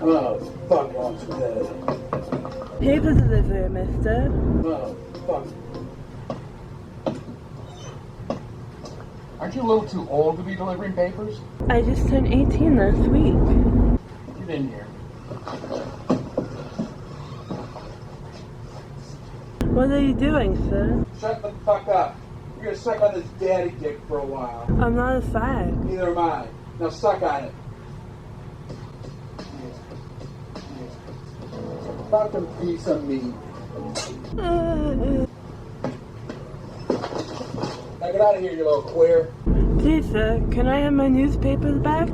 Oh, fuck off today. Paper delivery, mister. Oh, fuck. Aren't you a little too old to be delivering papers? I just turned 18 last week. Get in here. What are you doing, sir? Shut the fuck up. You're gonna suck on this daddy dick for a while. I'm not a fag. Neither am I. Now suck on it. Fucking piece of meat. Now get out of here, you little queer. Please, sir, can I have my newspapers back?